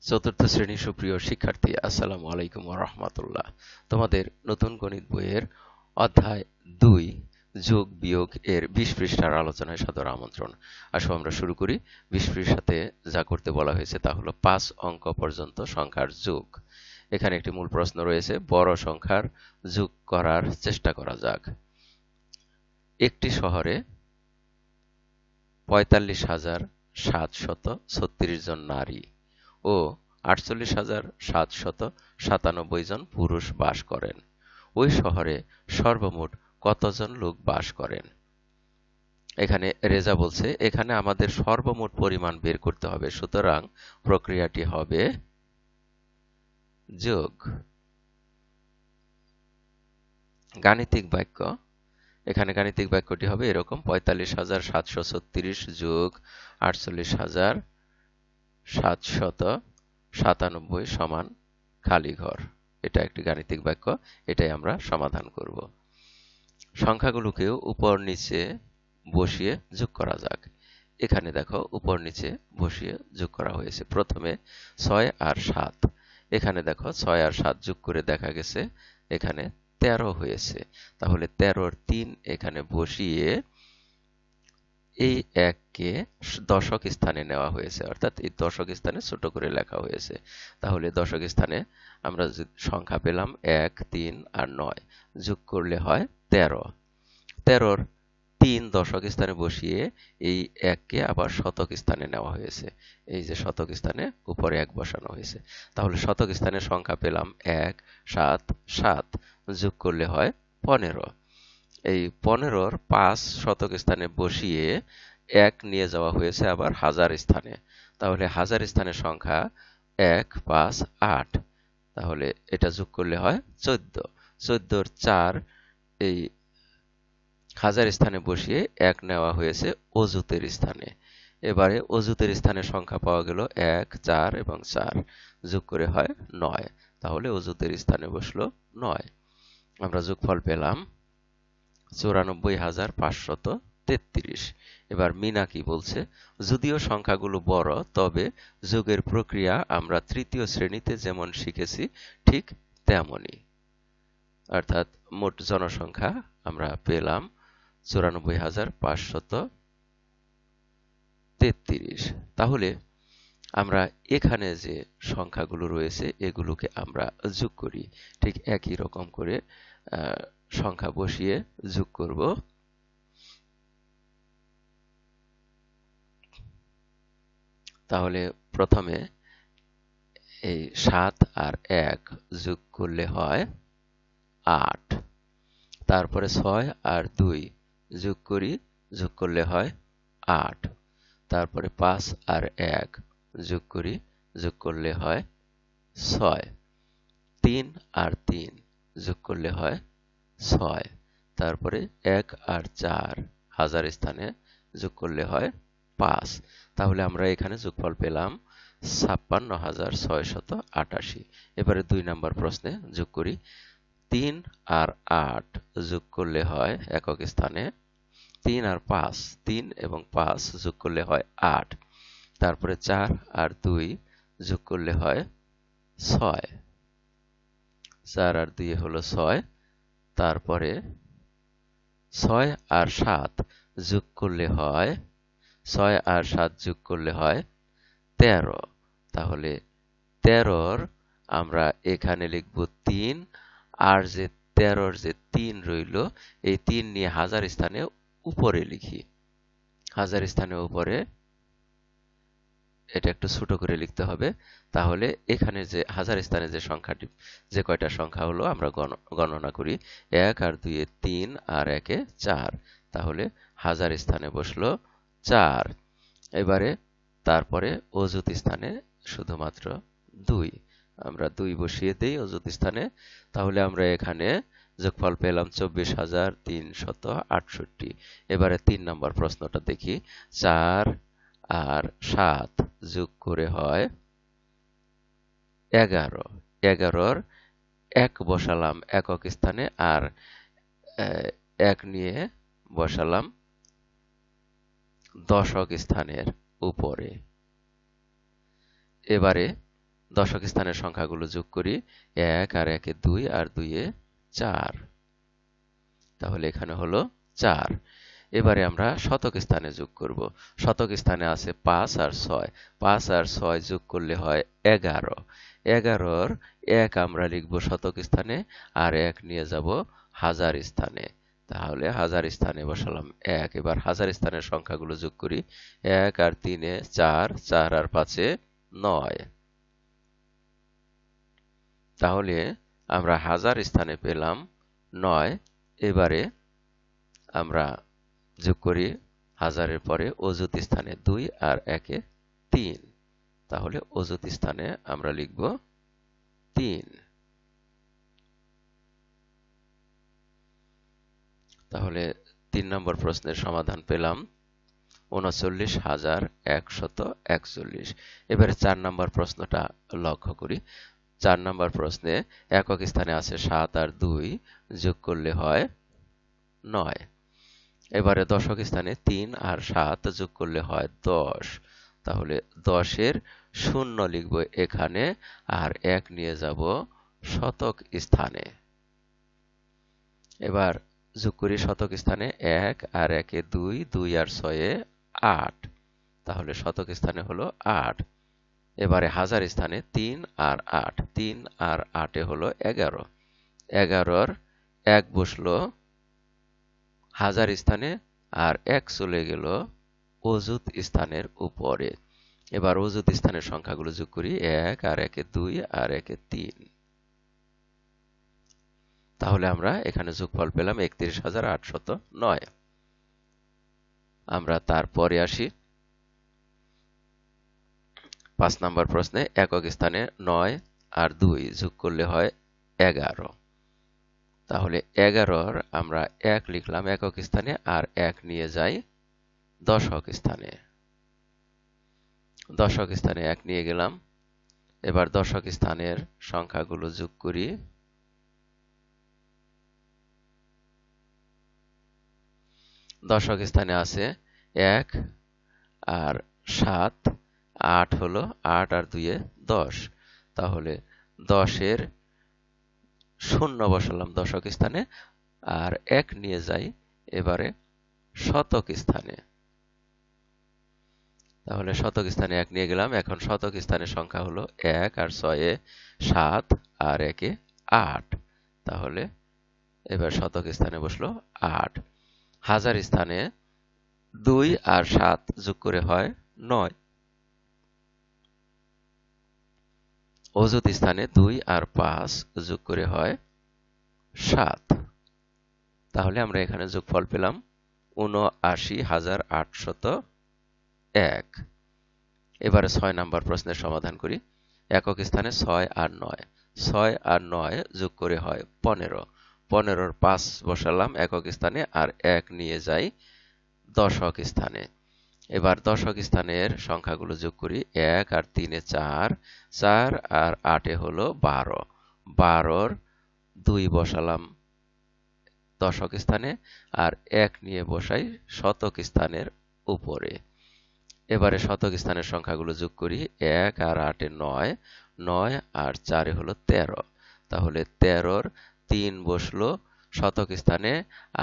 চতুর্থ শ্রেণীর সুপ্রিয় শিক্ষার্থী, আসসালামু আলাইকুম ওয়া রাহমাতুল্লাহ। তোমাদের নতুন গণিত বইয়ের অধ্যায় ২ যোগ বিয়োগ এর ২০ পৃষ্ঠার আলোচনায় সাদর আমন্ত্রণ। আসো আমরা শুরু করি। ২০ পৃষ্ঠাতে যা করতে বলা হয়েছে তা হলো ৫ অঙ্ক পর্যন্ত সংখ্যার যোগ। এখানে একটি মূল প্রশ্ন রয়েছে, বড় সংখ্যার যোগ করার চেষ্টা করা যাক। একটি শহরে ৪৫,৭৩৬ জন নারী ও ৪৮,৭৯৭ জন পুরুষ বাস করেন। ওই শহরে সর্বমোট কতজন লোক বাস করেন? এখানে রেজা বলছে এখানে আমাদের সর্বমোট পরিমাণ বের করতে হবে, সুতরাং প্রক্রিয়াটি হবে যোগ। গাণিতিক বাক্য, এখানে গাণিতিক বাক্যটি হবে এরকম: ৪৫,৭৩৬ যোগ ৪৮,৭৯৭ সমান খালি ঘর। এটা একটি গাণিতিক বাক্য, এটাই আমরা সমাধান করব। সংখ্যাগুলোকেও উপর নিচে বসিয়ে যোগ করা যাক। এখানে দেখো উপর নিচে বসিয়ে যোগ করা হয়েছে। প্রথমে ৬ আর ৭, এখানে দেখো ৬ আর ৭ যোগ করে দেখা গেছে এখানে ১৩ হয়েছে। তাহলে ১৩-র ৩ এখানে বসিয়ে এই ১কে দশক স্থানে নেওয়া হয়েছে, অর্থাৎ এই দশক স্থানে ছোট করে লেখা হয়েছে। তাহলে দশক স্থানে আমরা সংখ্যা পেলাম ১, ৩ আর ৯, যোগ করলে হয় ১৩। ১৩-র ৩ দশক স্থানে বসিয়ে এই ১কে আবার শতক স্থানে নেওয়া হয়েছে। এই যে শতক স্থানে উপরে ১ বসানো হয়েছে। তাহলে শতক স্থানে সংখ্যা পেলাম ১, ৭, ৭, যোগ করলে হয় ১৫। এই ১৫-র ৫ শতক স্থানে বসিয়ে ১ নিয়ে যাওয়া হয়েছে আবার হাজার স্থানে। তাহলে হাজার স্থানের সংখ্যা ১, ৫, ৮। তাহলে এটা যোগ করলে হয় ১৪। ১৪-র ৪ এই হাজার স্থানে বসিয়ে ১ নেওয়া হয়েছে অযুতের স্থানে। এবারে অযুতের স্থানে সংখ্যা পাওয়া গেল ১, ৪ এবং ৪, যোগ করে হয় ৯। তাহলে অযুতের স্থানে বসলো ৯। আমরা যোগফল পেলাম ৯৪,৫৩৩। এবার মিনা কি বলছে? যদিও সংখ্যাগুলো বড়, তবে যোগের প্রক্রিয়া আমরা তৃতীয় শ্রেণীতে যেমন শিখেছি ঠিক তেমনই। অর্থাৎ মোট জনসংখ্যা আমরা পেলাম ৯৪,৫৩৩। তাহলে আমরা এখানে যে সংখ্যাগুলো রয়েছে এগুলোকে আমরা যোগ করি। ঠিক একই রকম করে সংখ্যা বসিয়ে যোগ করব। তাহলে প্রথমে এই ৭ আর ১ যোগ করলে হয় ৮। তারপরে ৬ আর ২ যোগ করি, যোগ করলে হয় ৮। তারপরে ৫ আর ১ যোগ করি, যোগ করলে হয় ৬। ৩ আর ৩ যোগ করলে হয় ৬। তারপরে ১ আর ৪ হাজার স্থানে যোগ করলে হয় ৫। তাহলে আমরা এখানে যোগফল পেলাম ৫৬,৬৮৮। এবারে ২ নম্বর প্রশ্নে যোগ করি। ৩ আর ৮ যোগ করলে হয় একক স্থানে ৩ আর ৫, ৩ এবং ৫ যোগ করলে হয় ৮। তারপরে ৪ আর ২ যোগ করলে হয় ৬। ৪ আর ২ হলো ৬। তারপরে ৬ আর ৭ যোগ করলে হয় ৬ আর ৭ যোগ করলে হয় ১৩। তাহলে ১৩-র আমরা এখানে লিখব ৩, আর যে ১৩-র যে ৩ রইল এই ৩ নিয়ে হাজার স্থানে উপরে লিখি। হাজার স্থানে উপরে এটা একটু ছোট করে লিখতে হবে। তাহলে এখানে যে হাজার স্থানে যে সংখ্যাটি, যে কয়টা সংখ্যা হলো আমরা গণনা করি। ১ আর ২ এ ৩ আর ১ এ ৪। তাহলে হাজার স্থানে বসলো ৪। এবারে তারপরে অযুত স্থানে শুধুমাত্র ২। আমরা ২ বসিয়ে দেই অযুত স্থানে। তাহলে আমরা এখানে যোগফল পেলাম ২৪,৩৬৮। এবারে ৩ নম্বর প্রশ্নটা দেখি। ৪ আর ৭ যোগ করে হয় ১১। ১১-র ১ বসালাম একক স্থানে, আর ১ নিয়ে বসালাম দশক স্থানের উপরে। এবারে দশক স্থানের সংখ্যাগুলো যোগ করি। 1 আর 1 এ 2 আর 2 এ 4। তাহলে এখানে হলো 4। এবারে আমরা শতক স্থানে যোগ করব। শতক স্থানে আছে 5 আর 6। 5 আর 6 যোগ করলে হয় 11। 11-র 1 আমরা লিখব শতক স্থানে, আর 1 নিয়ে যাব হাজার স্থানে। তাহলে হাজার স্থানে বসালাম 1। এবার হাজার স্থানের সংখ্যাগুলো যোগ করি। 1 আর 3 এ 4, 4 আর 5 এ 9। তাহলে আমরা হাজার স্থানে পেলাম 9। এবারে আমরা যোগ করি হাজারের পরে অযুত স্থানে 2 আর 1 এ 3। তাহলে অযুত স্থানে আমরা লিখব 3। তাহলে 3 নম্বর প্রশ্নের সমাধান পেলাম ৩৯,১৪১। এবারে 4 নম্বর প্রশ্নটা লক্ষ্য করি। 4 নম্বর প্রশ্নে একক স্থানে আছে 7 আর 2 যোগ করলে হয় 9। এবারে দশক স্থানে 3 আর 7 যোগ করলে হয় 10। তাহলে 10-এর 0 লিখব এখানে, আর 1 নিয়ে যাব শতক স্থানে। এবার যোগ করি শতক স্থানে 1 আর 1 এ 2, 2 আর 6 এ 8। তাহলে শতক স্থানে হলো 8। এবারে হাজার স্থানে 3 আর 8, 3 আর 8 এ হলো 11। 11-র 1 বসলো হাজার স্থানে, আর 1 চলে গেল অযুত স্থানের উপরে। এবার অযুত স্থানের সংখ্যাগুলো যোগ করি। 1 আর 1 এ 2 আর 1 এ 3। তাহলে আমরা এখানে যোগফল পেলাম ৩১,৮০৯। আমরা তারপরে আসি 5 নম্বর প্রশ্নে একক স্থানে 9 আর 2 যোগ করলে হয় 11। তাহলে 11-র আমরা 1 লিখলাম একক স্থানে, আর 1 নিয়ে যাই দশক স্থানে। দশক স্থানে 1 নিয়ে গেলাম। এবার দশক স্থানের সংখ্যাগুলো যোগ করি। দশক স্থানে আছে 1 আর 7, 8 হলো 8 আর 2 এ 10। তাহলে 10-এর 0 বসালাম দশক স্থানে, আর 1 নিয়ে যাই এবারে শতক স্থানে। তাহলে শতক স্থানে 1 নিয়ে গেলাম। এখন শতক স্থানের সংখ্যা হলো 1 আর 6 এ 7 আর 1 এ 8। তাহলে এবার শতক স্থানে বসলো 8। হাজার স্থানে 2 আর 7 যোগ করে হয় 9। অযুত স্থানে 2 আর 5 যোগ করে হয় 7। তাহলে আমরা এখানে যোগফল পেলাম ৭৯,৮০১। এবারে 6 নাম্বার প্রশ্নের সমাধান করি। একক স্থানে 6 আর 9। 6 আর 9 যোগ করে হয় 15। 15-র 5 বসালাম একক স্থানে, আর 1 নিয়ে যাই দশক স্থানে। এবার দশক স্থানের সংখ্যাগুলো যোগ করি। 1 আর 3 এ 4, 4 আর 8 এ হলো 12। 12-র 2 বসালাম দশক স্থানে, আর 1 নিয়ে বসাই শতক স্থানের উপরে। এবারে শতক স্থানের সংখ্যাগুলো যোগ করি। 1 আর 8 এ 9, 9 আর 4 এ হলো 13। তাহলে 13-র 3 বসলো শতক স্থানে,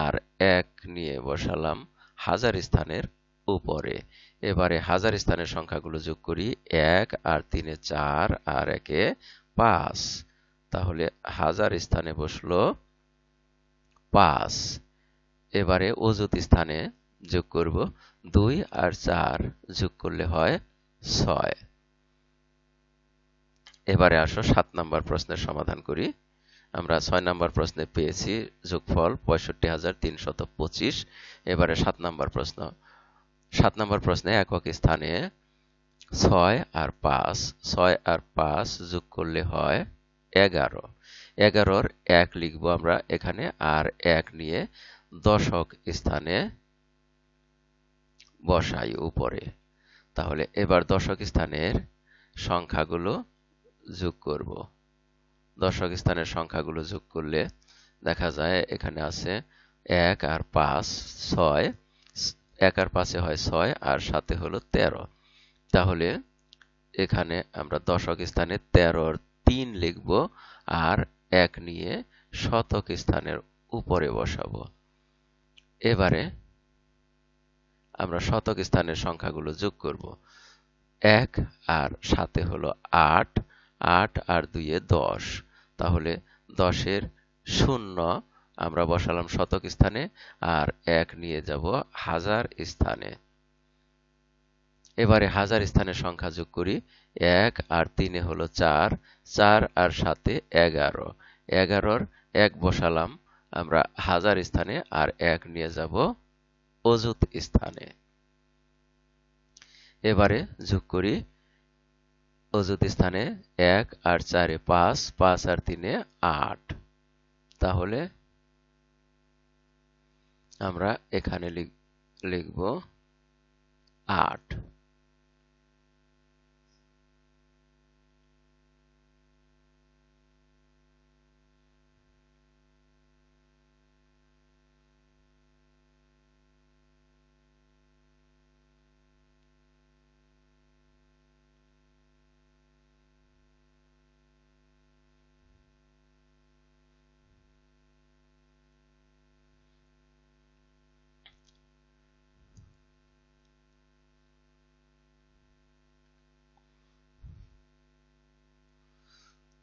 আর 1 নিয়ে বসালাম হাজার স্থানের উপরে। এবারে হাজার স্থানের সংখ্যাগুলো যোগ করি। 1 আর 3 এ 4 আর 1 এ 5। তাহলে হাজার স্থানে বসলো 5। এবারে অযুত স্থানে যোগ করব। 2 আর 4 যোগ করলে হয় 6। এবারে আসো 7 নম্বর প্রশ্নের সমাধান করি। আমরা 6 নম্বর প্রশ্নে পেয়েছি যোগফল ৬৫,৩২৫। এবারে 7 নম্বর প্রশ্ন। 7 নম্বর প্রশ্নে একক স্থানে 6 আর 5, 6 আর 5 যোগ করলে হয় 11। 11-র 1 লিখব আমরা এখানে, আর 1 নিয়ে দশক স্থানে বসাই উপরে। তাহলে এবার দশক স্থানের সংখ্যাগুলো যোগ করব। দশক স্থানের সংখ্যাগুলো যোগ করলে দেখা যায় এখানে আছে 1 আর 5, 6। 1 আর 5 এ হয় 6, আর 7 এ হলো 13। তাহলে এখানে আমরা দশক স্থানে 13 র 3 লিখব আর 1 নিয়ে শতক স্থানের উপরে বসাবো। এবারে আমরা শতক স্থানের সংখ্যাগুলো যোগ করব। 1 আর 7 হলো 8, 8 আর 2 এ 10, তাহলে 10 এর 0 আমরা বসালাম শতক স্থানে আর 1 নিয়ে যাব হাজার স্থানে। এবারে হাজার স্থানের সংখ্যা যোগ করি। 1 আর 3 এ হলো 4, 4 আর 7 এ 11, 11 র 1 বসালাম আমরা হাজার স্থানে আর 1 নিয়ে যাব অযুত স্থানে। এবারে যোগ করি। অযুত স্থানে 1 আর 4 এ 5, 5 আর 3 এ 8, তাহলে আমরা এখানে লিখব 8।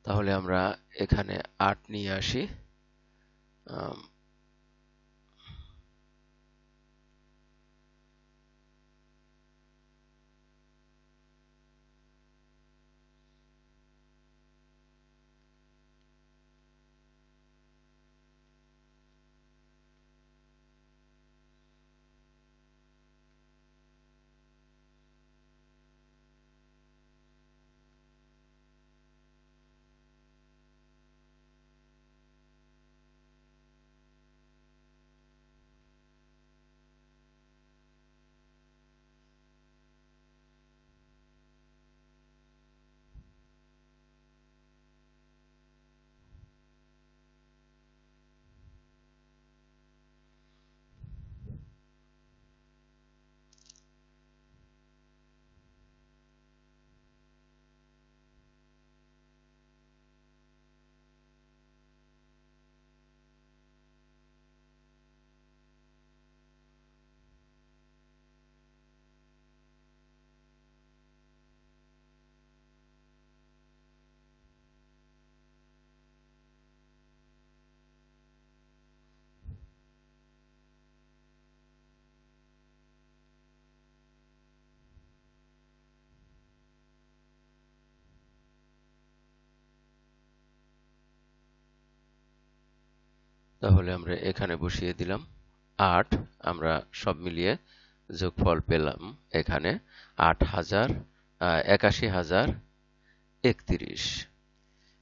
তাহলে আমরা এখানে 8 নিয়ে আসি। আম, তাহলে আমরা এখানে বসিয়ে দিলাম 8। আমরা সব মিলিয়ে যোগফল পেলাম এখানে 81,031।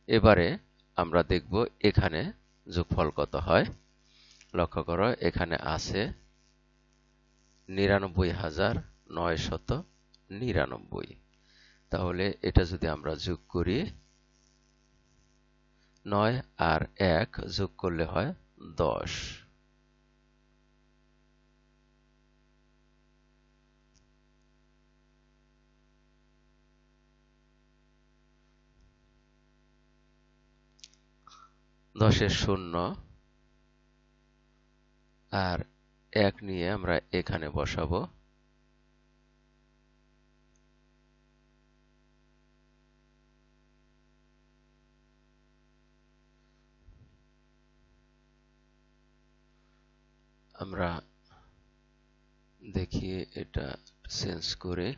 এবারে আমরা দেখব এখানে যোগফল কত হয়। লক্ষ্য করো এখানে আছে 99,999। তাহলে এটা যদি আমরা যোগ করি, 9 আর 1 যোগ করলে হয় 10। দশের শূন্য আর 1 নিয়ে আমরা এখানে বসাবো। আমরা দেখি এটা চেঞ্জ করে।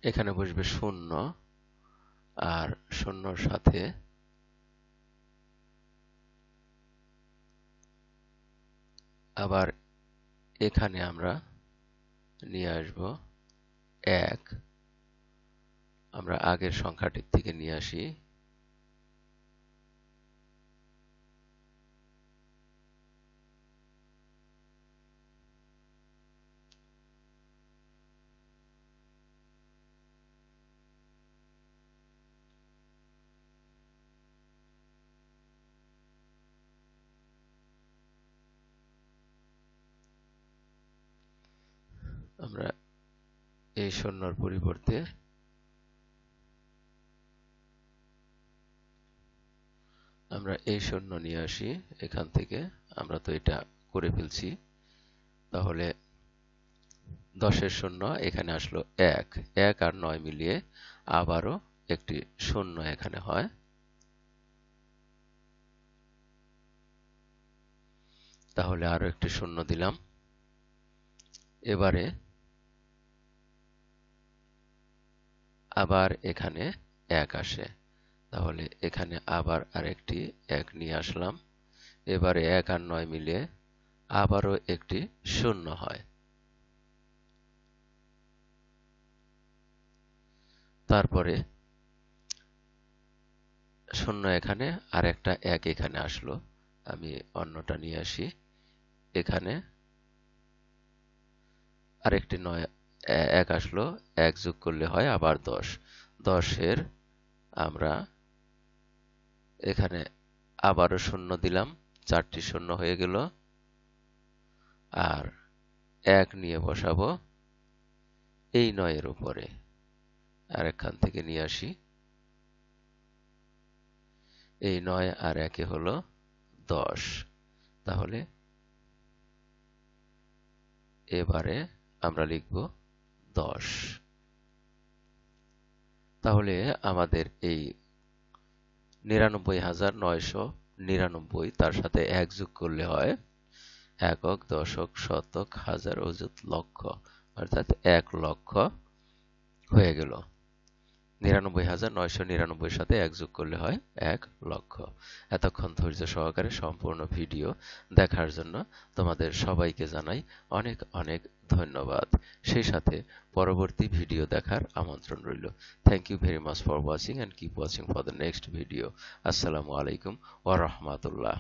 এখানে বসবে শূন্য আর শূন্যর সাথে আবার এখানে আমরা নিয়ে আসব 1 আমরা আগের সংখ্যাটির থেকে নিয়ে আসি। আমরা এই শূন্যর পরিবর্তে আমরা এই শূন্য নিয়ে আসি এখান থেকে। আমরা তো এটা করে ফেলছি, তাহলে 10-এর শূন্য এখানে আসলো 1 1 আর 9 মিলিয়ে আবারও একটি শূন্য এখানে হয়। তাহলে আরো একটি শূন্য দিলাম। এবারে আবার এখানে 1 আসে, তাহলে এখানে আবার আরেকটি 1 নিয়ে আসলাম। এবারে 1 আর 9 মিলিয়ে আবারও একটি শূন্য হয়। তারপরে শূন্য এখানে আর একটা 1 এখানে আসলো। আমি অন্যটা নিয়ে আসি। এখানে আরেকটি 1 আসলো, 1 যোগ করলে হয় আবার 10। 10-এর আমরা এখানে আবারও শূন্য দিলাম, 4টি শূন্য হয়ে গেল। আর 1 নিয়ে বসাবো এই 9-এর উপরে। আর এখান থেকে নিয়ে আসি। এই 9 আর 1 হলো 10। তাহলে এবারে আমরা লিখব 10। তাহলে আমাদের এই ৯৯,৯৯৯ তার সাথে 1 যোগ করলে হয় একক, দশক, শতক, হাজার, অযুত, লক্ষ, অর্থাৎ 1 লক্ষ হয়ে গেল। ৯৯,৯৯৯ সাথে 1 যোগ করলে হয় 1 লক্ষ। এতক্ষণ ধৈর্য সহকারে সম্পূর্ণ ভিডিও দেখার জন্য তোমাদের সবাইকে জানাই অনেক অনেক ধন্যবাদ। সেই সাথে পরবর্তী ভিডিও দেখার আমন্ত্রণ রইল। Thank you very much for watching and keep watching for the next video. আসসালামু আলাইকুম ওয়া রাহমাতুল্লাহ।